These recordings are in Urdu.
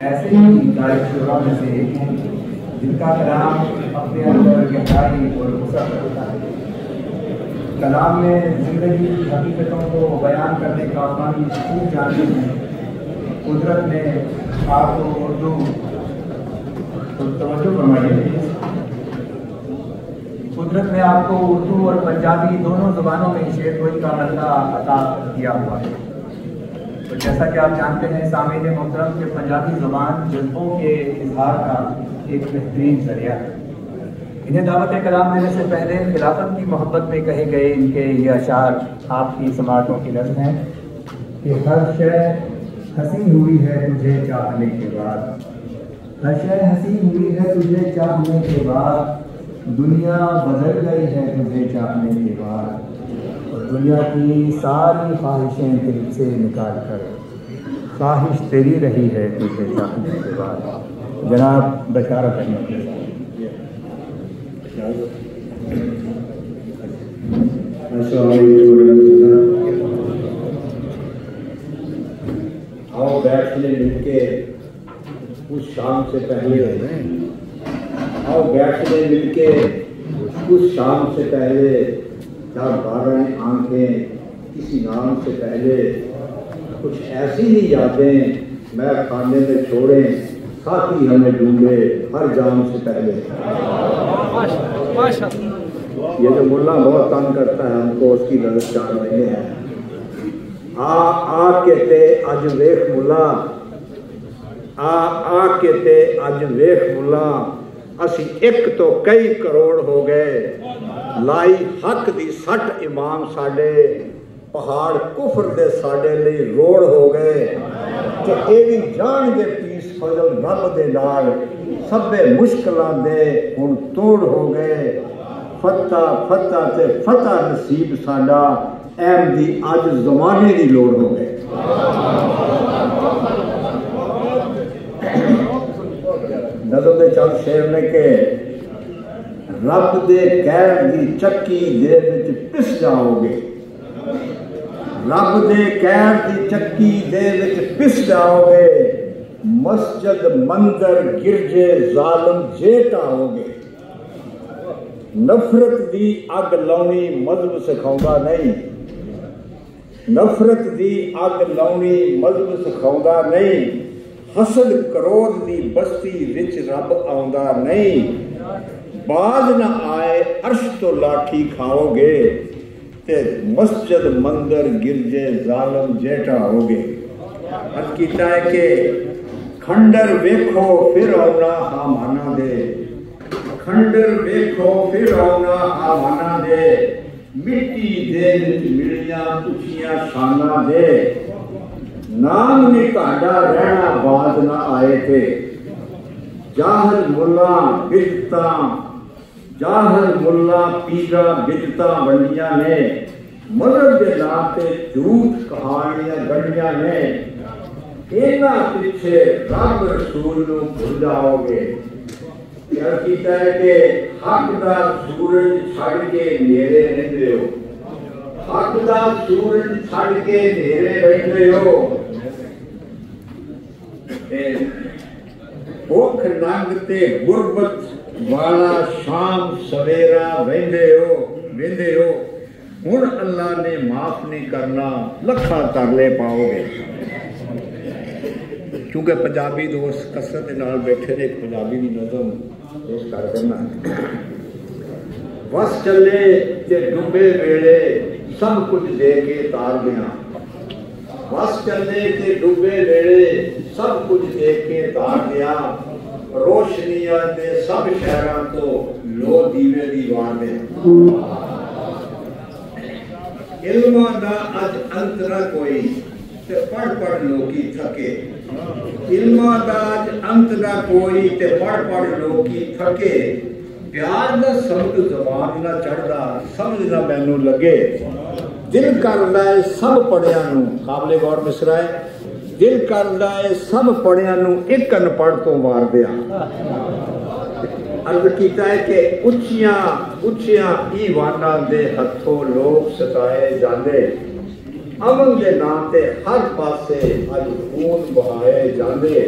ایسے ہی تاریخ شعراء میں سے ایک ہیں جن کا کلام اپنے اندر گہرائی اور وسعت ہوتا ہے۔ کلام میں زندگی کی حقیقتوں کو بیان کرنے کا فن خوب جانتے ہیں۔ قدرت نے آپ کو اردو توجہ فرمائیے، قدرت نے آپ کو اردو اور پنجابی دونوں زبانوں میں شعر گوئی کا مرحلہ عطا کیا ہوا ہے۔ تو جیسا کہ آپ جانتے ہیں سامعین محترم کہ پنجابی زبان جذبوں کے اظہار کا ایک بہترین ذریعہ ہے۔ انہیں دعوت کلام دینے سے پہلے خلافت کی محبت میں کہے گئے ان کے یہ اشعار آپ کی سماعتوں کی نظم ہیں کہ ہر شے حسین ہوئی ہے تجھے چاہنے کے بعد، ہر شے حسین ہوئی ہے تجھے چاہنے کے بعد، دنیا بدل گئی ہے تجھے چاہنے کے بعد، اور دنیا کی ساری خواہشیں دل سے نکال کر خواہش تیری رہی ہے تجھے چاہنے کے بعد۔ جناب بشارت احمدیت۔ آؤ بیٹھ لیں مل کے اس شام سے پہلے، آؤ بیٹھ لیں مل کے اس شام سے پہلے، جب بارہ آنکھیں کسی نام سے پہلے، کچھ ایسی ہی یادیں میں خانے میں چھوڑیں، ساتھی ہمیں ڈھونڈے ہر جام سے پہلے۔ یہ جو ملا بہت تنگ کرتا ہے ہم کو، اس کی لذت جان رہے ہیں۔ آ کے تے اج ویخ ملا، آ کے تے اج ویخ ملا، اسی ایک تو کئی کروڑ ہو گئے، لائی حق دی سٹ امام ساڈے، پہاڑ کفر دے ساڈے لئی روڑ ہو گئے، کہ اے بھی جان دے پیس فضل رب دے نال، سبے مشکلاں دے ہن توڑ ہو گئے، فتح فتح تے فتح نصیب ساڈا، ایم دی اج زمانے دی لوڑ ہو گئے۔ نظم دے چند شعر نے کہ رب دے قہر دی چکی دے وچ پس جاؤ گے، رب دے قہر دی چکی دے وچ پس جاؤ گے، مسجد مندر گرجے ظالم جیٹ آؤ گے، نفرت دی اگ لاؤنی مذہب سکھاؤندا نہیں، نفرت دی اگ لاؤنی مذہب سکھاؤندا نہیں، حسد کرود دی بستی وچ رب آؤندا نہیں، باز نہ آئے عرش تو لاٹھی کھاؤ گے، تے مسجد مندر گرجے ظالم جیٹا ہوگے۔ عرض کیتا ہے کہ کھنڈر ویکھو پھر آؤنا ہامانا دے، کھنڈر ویکھو پھر آؤنا ہامانا دے، مٹی دے وچ ملیاں اچھیاں شاناں دے، نام نے کہاڈا رہنا باز نہ آئے تھے، جاہل ملا بدتاں، جاہل ملا پیرا بدتاں ونڈیاں نے، مذہب دے نام تے جھوٹ کہانیاں گڑیاں نے، اینا پیچھے رب رسول نو بھول جاؤ گے۔ کیا کیتا ہے کہ حق دا سورج چھڑ کے نیرے رہندے ہو، حق دا سورج چھڑ کے نیرے رہندے ہو، بھوک ننگ تے غربت والا شام سویرا ویندے ہو، ہن اللہ نے معاف نہیں کرنا لکھاں ترلے پاؤ گے۔ کیونکہ پنجابی دوست کثرت نال بیٹھے نے، ایک پنجابی دی نظم پیش کر کرنا۔ وس چلے تے ڈوبے ویلے سب کچھ دے کے تار گیا، وس چلے تے ڈوبے ویلے سب کچھ دے کے تار گیا، روشنیاں تے سب شہراں تو لو دیوے دیوار دے، علماں دا اج انت نہ کوئی تے پڑھ پڑھ لوکی تھکے، علماں دا اج انت نہ کوئی تے پڑھ پڑھ لوکی تھکے، پیار دا سمجھ زبان نہ چڑھدا سمجھ نہ مینوں لگے، دل کردا ہے سب پڑھیاں نو، قابل غور مصرع ہے، دل کردا ہے سب پڑھیاں نو ایک ان پڑھ تو مار دیا۔ عرض کیتا ہے کہ اچھیاں اچھیاں ایواناں دے ہتھوں لوگ ستائے جاندے، امن دے نام تے ہر پاسے اج خون بہائے جاندے،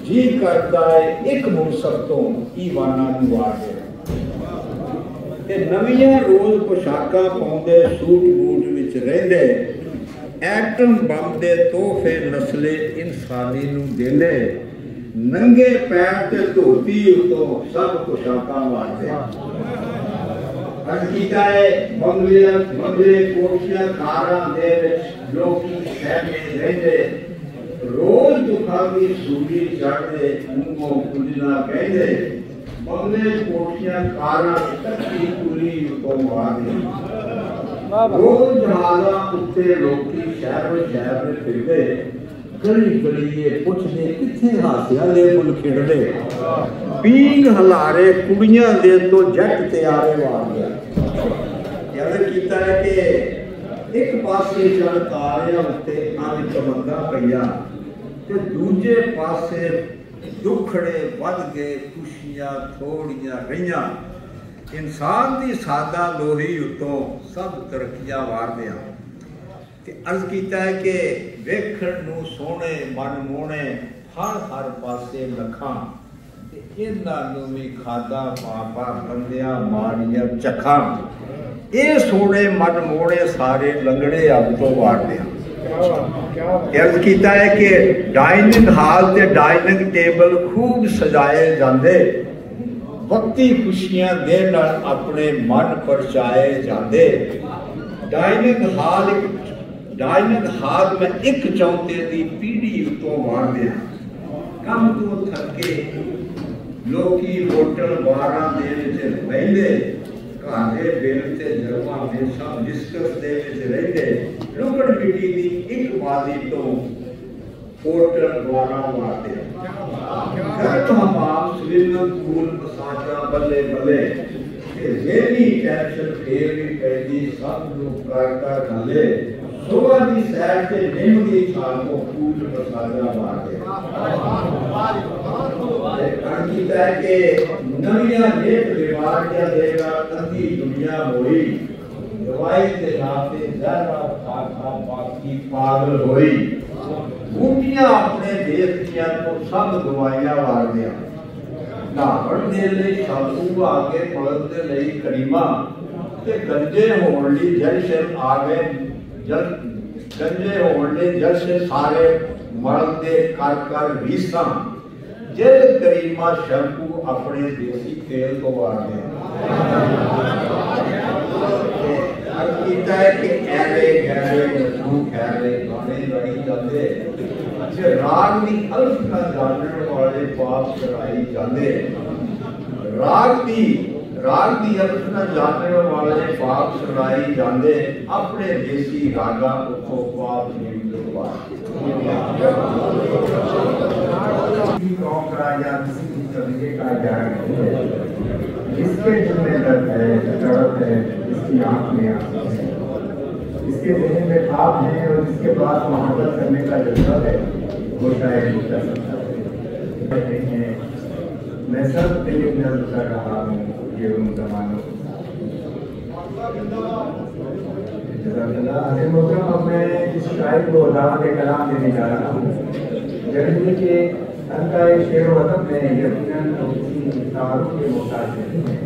جی کرتا ہے ایک منصف تو ایوانا نوار دے نویاں روز پوشاکاں پاؤندے سوٹ بوٹ وچ رہندے ایٹم بم دے تحفے نسل انسانی نو دیندے ننگے پیر تے دھوتی اتوں سب پوشاکاں واردے عرض کیتا ہے بنگلے کوٹھیاں کاراں دے وچ لوکی خیمے رہندے روز دکھا کی سولی چڑھدے منگوں کلنا کہندے بنگلے کوٹھیاں کاراں تکی پوری اتوں واردے روز جہازاں اتے لوکی شہر میں پھردے گلی گلیے پوچھدے کتھے ہاسیاں دے پل کھڑدے پینگ ہلارے کڑیاں دے تو جٹ تیارے واردے یاد کیتا ہے کہ ایک پاسے چل تاریاں اتے آج چمکا پیا تے دوجے پاسے دکھڑے ود گئے خوشیاں تھوڑیاں رہیاں انسان دی سادہ لوہی اتوں سب ترقیاں واردیاں تے عرض کیتا ہے کہ ویکھن نو سونے من مونے ہر پاسے لکھاں تے انہاں نو وی کھادا پاپا بندیاں ماریاں چکھاں اے سونے من موڑے سارے لنگڑے اب تو واردیاں عرض کیتا ہے کہ ڈائننگ ہال تے ڈائننگ ٹیبل خوب سجائے جاندے وقتی خوشیاں دے نال اپنے من پرچائے جاندے ڈائننگ ہال میں ایک چونتے دی پیڑی اتوں واردے کم تو تھکے لوکی ہوٹل باراں دے وچ رہندے کھانے بیل تے جرماں دے سب ڈسکس دے وچ رہندے لوکڑ مٹی دی ایک بازی تو ہوٹل باراں واردے گھر حمام سوئمنگ پول مساجاں بلے بلے ذہنی ٹینشن پھر بھی پیندی سب لوگ کرتا گھلے صبح دی سیر تے نیم دی چھال کو پول مساجاں واردے کیتا ہے کہ نویاں نیک بیمار کیا دے گا اندھی دنیا ہوئی دوائی تے ناتے زہرا کھا باقی پاگل ہوئی بوٹیاں اپنے دیس کیا تو سب دوائیاں واردیاں ناپڑ دے لئی شامو آگے پڑھ دے لئی کریمہ تے گنجے ہون لی جلشن آگے گنجے ہون لی جلشن سارے مرد دے کر ریساں جل کریمہ شمپو اپنے دیسی تیل کو واردے عرض کیتا ہے کہ ایرے گہرے نسو خیرے گانے لڑی جاندے راگ دی الف نہ جانن والے پاپ چڑھائی جاندے راگ دی الف نہ جانن والے پاپ چڑھائی جاندے اپنے دیسی راگا کو پاپ نہیں لگوا قوم کا یا کسی بھی طریقے کا جائے جس کے دل میں درد ہے تڑپ ہے اس کی آنکھ میں آنسو ہے اس کے ذہن میں خواب ہے اور اس کے پاس محبت کرنے کا جذبہ ہے وہ شاید نہیں کر سکتا ہے میں سب دل نظر کر رہا ہوں یہ ان زمانوں اب میں اس شاعر کو دعوت کلام دینے جا رہا ہوں جرمنی کے ہلکائے شعر و ادب میں یقیناً کسی تعارف کے محتاج نہیں ہے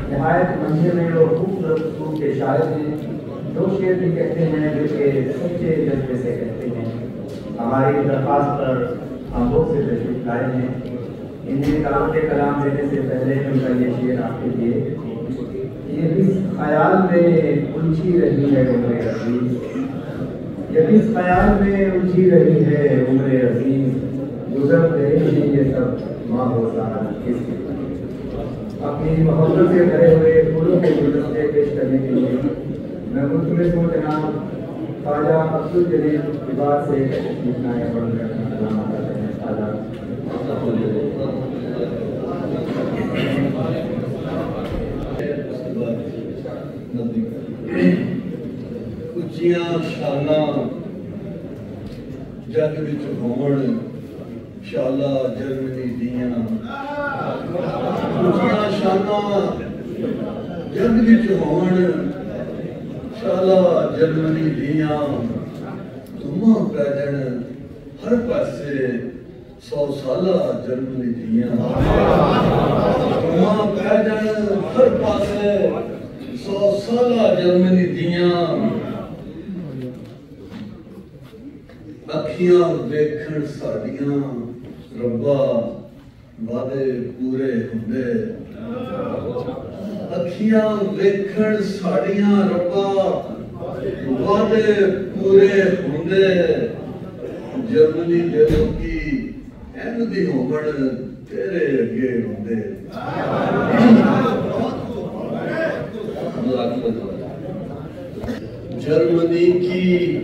نہایت منظر میں اور خوبصورت اسلوب کے شاعر ہیں دو شعر بھی کہتے ہیں جو کہ سچے جذبے سے کہتے ہیں ہماری درخواست پر ہم لوگ سے تشریف لائے ہیں انہیں دعوت کلام دینے سے پہلے ان کا یہ شعر آپ کے لیے یہ اس خیال میں الجھی رہی ہے عمر عزیز یہ اس خیال میں الجھی رہی ہے عمر عزیز گزر گئے ہیں یہ سب ماہ و سال کس اپنی محبت سے بھرے ہوئے پھولوں کے گلدستے پیش کرنے کے لیے میں ملتمس ہوں جناب خواجہ عبدالجلیل عباد سے لکھنا ہے پڑھ کر کلام کرتے ہیں خواجہ اچیاں شاناں جگ وچ ہون شالا جرمنی دیاں اچیاں شاناں جگ وچ ہون شالا جرمنی دیاں تماں پیدن ہر پاسے 100 سالہ جرمنی دیاں ماں پیجن ہر پاسے 100 سالہ جرمنی دیاں اکھیاں ویکھن ساڈیاں ربا وعدے پورے ہوندے اکھیاں ویکھن ساڈیاں ربا وعدے پورے ہوندے جرمنی دے لوکی این دی ہومن تیرے اگے ہوندے جرمنی کی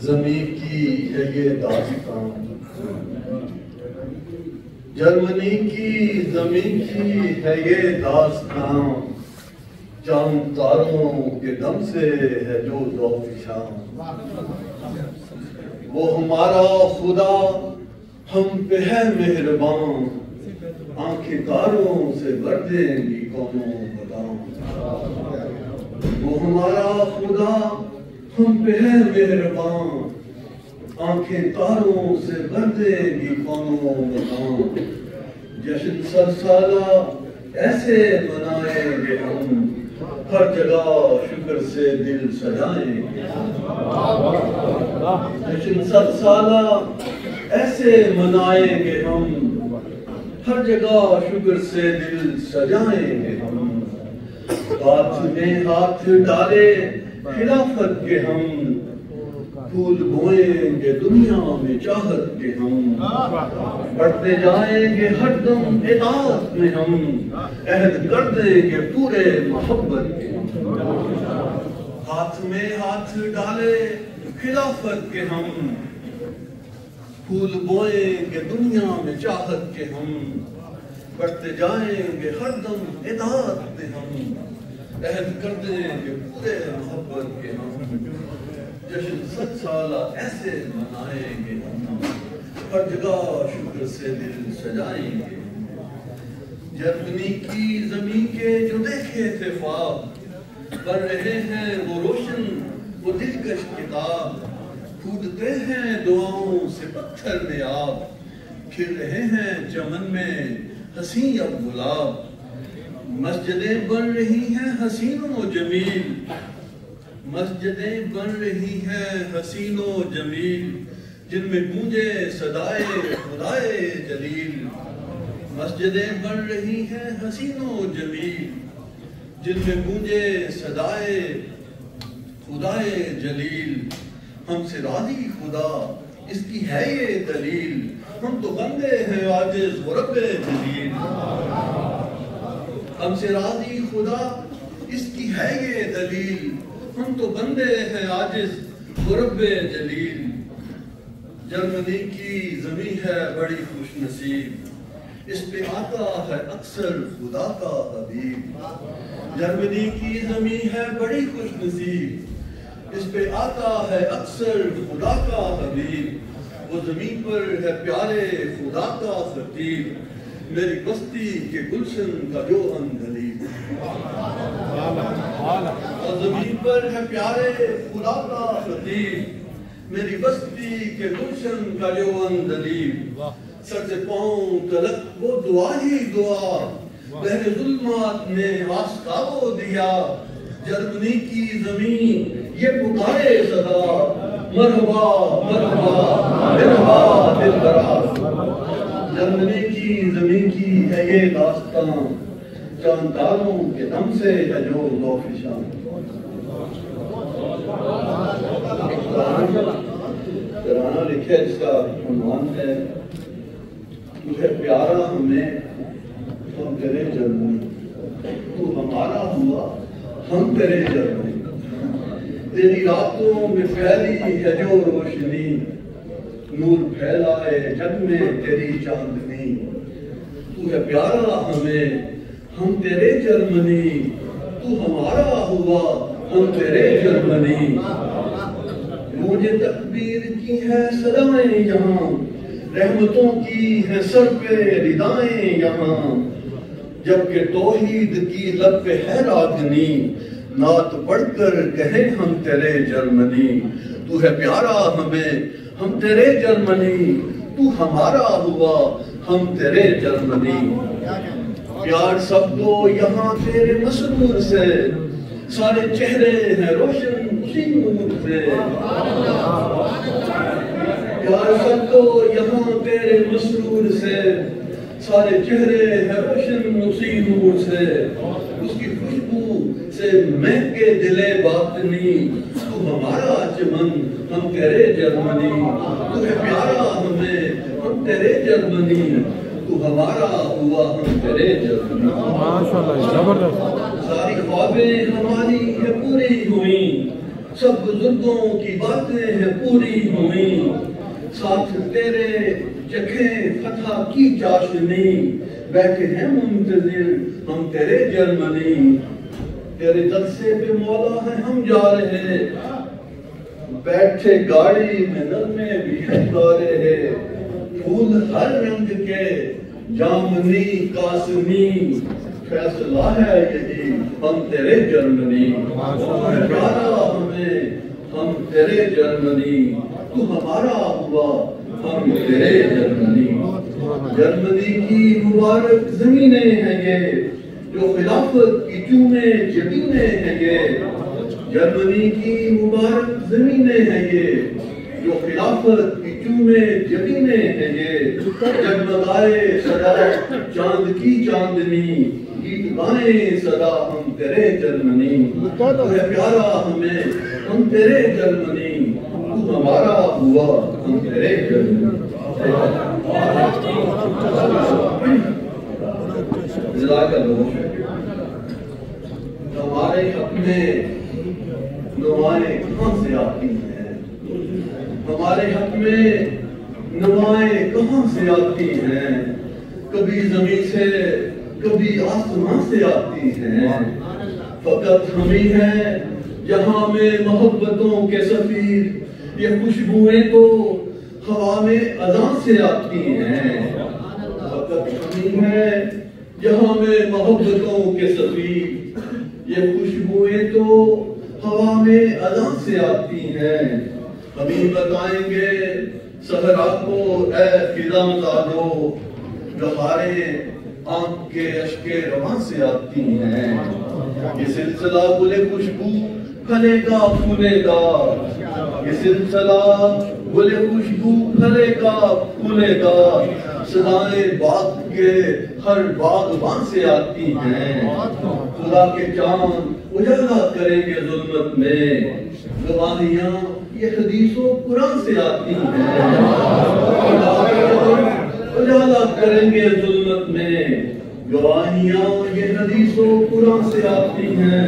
زمین کی ہے یہ داستان جرمنی کی زمین کی ہے یہ داستان چاند تاروں کے دم سے ہے جو ذوق شام وہ ہمارا خدا ہم پہ ہے مہربان آنکھیں تاروں سے بھر دیں گی کونوں بدام وہ ہمارا خدا ہم پہ ہے مہربان آنکھیں تاروں سے بھر دے گی کونوں بدام جشن سر سالہ ایسے منائیں گے ہم ہر جگہ شکر سے دل سجائیں گے جشن سر سالہ ایسے منائیں گے ہم ہر جگہ شکر سے دل سجائیں گے ہم ہاتھ میں ہاتھ ڈالے خلافت کے ہم پھول بوئیں گے دنیا میں چاہت کے ہم بڑھتے جائیں گے ہر دم اطاعت میں ہم عہد کر دیں گے پورے محبت کے ہم ہاتھ میں ہاتھ ڈالے خلافت کے ہم پھول بوئیں گے دنیا میں چاہت کے ہم بڑھتے جائیں گے ہر دم اطاعت میں ہم عہد کر دیں گے پورے محبت کے ہم جشن 100 سالہ ایسے منائیں گے ہم ہر جگہ شکر سے دل سجائیں گے جرمنی کی زمین کے جو دیکھے تھے خواب بن رہے ہیں وہ روشن وہ دلکش کتاب پھوٹتے ہیں دعاؤں سے پتھر میں آب کھل رہے ہیں چمن میں حسین اب گلاب مسجدیں بن رہی ہیں حسین و جمیل مسجدیں بن رہی ہیں حسین و جمیل جن میں گونجے صدائے خدائے جلیل مسجدیں بن رہی ہیں حسین و جمیل جن میں گونجے صدائے خدائے جلیل ہم سے راضی خدا اس کی ہے یہ دلیل ہم تو بندے ہیں عاجز و رب جلیل ہم سے راضی خدا اس کی ہے یہ دلیل ہم تو بندے ہیں عاجز و رب جلیل جرمنی کی زمین ہے بڑی خوش نصیب اس پہ آتا ہے اکثر خدا کا حبیب جرمنی کی زمین ہے بڑی خوش نصیب اس پہ آتا ہے اکثر خدا کا حبیب وہ زمین پر ہے پیارے خدا کا خطیب میری بستی کے گلشن کا جو اندلیب وہ زمین پر ہے پیارے خدا کا خطیب میری بستی کے گلشن کا جو اندلیب سر سے پاؤں تلک وہ دعا ہی دعا بہر ظلمات نے آسکاو دیا جرمنی کی زمین یہ پکارے صدا مرحبا مرحبا مرحبا دل دراز جرمنی کی زمین کی ہے یہ داستان چانداروں کے دم سے ہے جو ذوفشان ترانہ لکھے جس کا عنوان ہے تو ہے پیارا ہمیں ہم تیرے جرمنی تو ہمارا ہوا ہم تیرے جرمنی تیری راتوں میں پھیلی ہے جو روشنی نور پھیلائے جگ میں تیری چاندنی تو ہے پیارا ہمیں ہم تیرے جرمنی تو ہمارا ہوا ہم تیرے جرمنی مجھے تکبیر کی ہے صدائیں یہاں رحمتوں کی ہے سر پہ ردائیں یہاں جبکہ توحید کی لب پہ ہے راگنی نعت پڑھ کر کہیں ہم تیرے جرمنی تو ہے پیارا ہمیں ہم تیرے جرمنی تو ہمارا ہوا ہم تیرے جرمنی. پیار سب کو یہاں تیرے مسرور سے، سارے چہرے ہیں روشن اسی نور سے. پیار سب کو یہاں تیرے مسرور سے، سارے چہرے ہیں روشن اسی نور سے. اس کی خوشبو سے مہکے دلے باطنی، تو ہمارا چمن ہم تیرے جرمنی. تو ہے پیارا ہمیں ہم تیرے جرمنی، تو ہمارا ہوا ہم تیرے جرمنی. ماشاءاللہ زبردست. ساری خوابیں ہماری ہیں پوری ہوئیں، سب بزرگوں کی باتیں ہیں پوری ہوئیں. ساتھ تیرے چکھیں فتح کی چاشنی، بیٹھے ہیں منتظر ہم تیرے جرمنی. تیرے جلسے پہ مولا ہیں ہم جا رہے، بیٹھے گاڑی میں نغمے بھی ہیں گا رہے. پھول ہر رنگ کے جامنی کاسنی، فیصلہ ہے یہی ہم تیرے جرمنی. پیارا ہمیں ہم تیرے جرمنی، تو ہمارا ہوا ہم تیرے جرمنی. جرمنی کی مبارک زمینیں ہیں یہ، جو خلافت کی چومیں جبینیں ہیں یہ. جرمنی کی مبارک زمینیں ہیں یہ، جو خلافت کی چومیں جبینیں ہیں یہ. جگمگائے صدا چاند کی چاندنی، گیت گائیں صدا ہم تیرے جرمنی. تو ہے پیارا ہمیں ہم تیرے جرمنی، تو ہمارا ہوا ہم تیرے جرمنی. ہمارے حق میں نوائیں کہاں سے آتی ہیں، ہمارے حق میں نوائیں کہاں سے آتی ہیں. کبھی زمین سے کبھی آسمان سے آتی ہیں. فقط ہم ہی ہیں جہاں میں محبتوں کے سفیر، یہ خوشبوئیں تو ہوا میں اذان سے آتی ہیں. فقط ہم ہی ہیں جہاں میں محبتوں کے سفیر، یہ خوشبوئیں تو ہوا میں اذان سے آتی ہیں. ہمیں بتائیں گے صحرا کو اے فضا مزاجو، بہاریں آنکھ کے اشک رواں سے آتی ہیں. یہ سلسلہ گل خوشبو پھلے گا پھولے گا، یہ سلسلہ گل خوشبو پھلے گا پھولے گا. صدائیں باغ کے ہر باغبان سے آتی ہیں. خدا کے چاند اجالا کریں گے ظلمت میں، گواہیاں یہ حدیث و قرآن سے آتی ہیں. اجالا کریں گے ظلمت میں، گواہیاں یہ حدیث و قرآن سے آتی ہیں.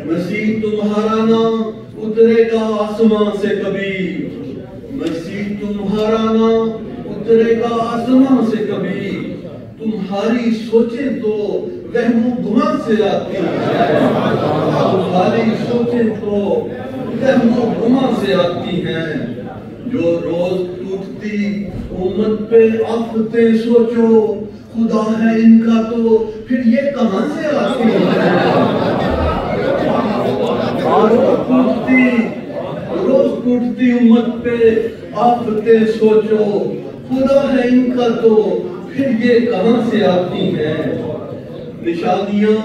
مسیح تمہارا نام اترے گا آسمان سے کبھی، مسیح تمہارا نام اترے گا آسمان سے کبھی. تمہاری سوچیں تو وہم و گمان سے آتی ہیں، تمہاری سوچیں تو وہم و گمان سے آتی ہیں. جو روز ٹوٹتی امت پہ آفتیں سوچو، خدا ہے ان کا تو پھر یہ کہاں سے آتی ہیں. روز ٹوٹتی امت پہ آفتیں سوچو، خدا ہے ان کا تو پھر یہ کہاں سے آتی ہیں. نشانیاں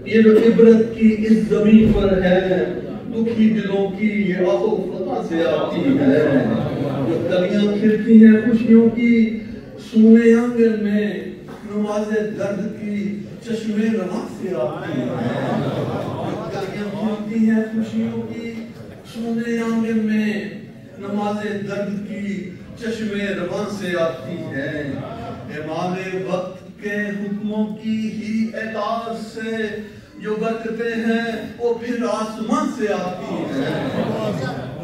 یہ جو عبرت کی اس زمین پر ہے، دکھی دلوں کی یہ آہ و فضا سے آتی ہیں. جو کلیاں کھلتی ہیں خوشیوں کی سونے آنگن میں، نماز درد کی چشمے رواں سے آتی ہیں. جو کلیاں کھلتی ہیں خوشیوں کی سونے آنگن میں، نماز درد کی چشمے رواں سے آتی ہیں. امام وقت کے حکموں کی ہی اطاعت سے جو برکتیں ہیں وہ پھر آسمان سے آتی ہیں.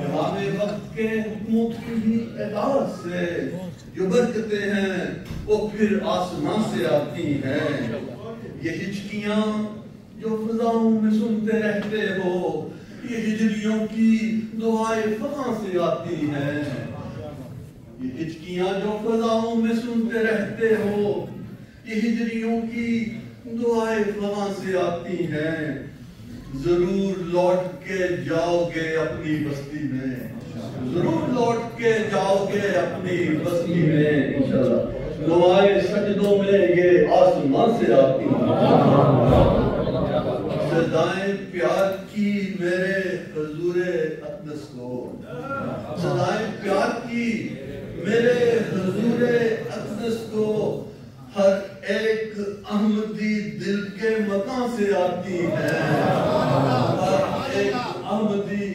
امام وقت کے حکموں کی ہی اطاعت سے جو برکتیں ہیں وہ پھر آسمان سے آتی ہیں. یہ ہچکیاں جو فضاؤں میں سنتے رہتے ہو، یہ ہجریوں کی دعائیں فضا سے آتی ہیں. یہ ہچکیاں جو فضاؤں میں سنتے رہتے ہو، یہ ہجریوں کی دعائیں فضا سے آتی ہیں. ضرور لوٹ کے جاؤ گے اپنی بستی میں، ضرور لوٹ کے جاؤ گے اپنی بستی میں انشاءاللہ، نمائے سجدوں میں یہ آسمان سے آتی ہیں، صدائیں پیار کی میرے حضور اقدس کو، صدائیں پیار کی میرے حضور اقدس کو، ہر ایک احمدی دل کے مکان سے آتی ہے، ہر ایک احمدی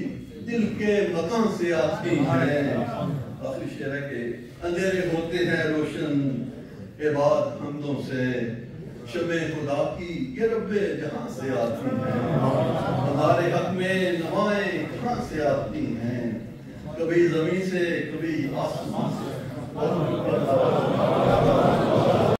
دل کے مکان سے آتی ہے۔ آخری شعر ہے کہ اندھیرے ہوتے ہیں روشن عباد حمدوں سے، شمع خدا کی یہ رب جہاں سے آتی ہیں، ہمارے حق میں نوائیں کہاں سے آتی ہیں، کبھی زمین سے کبھی آسمان سے۔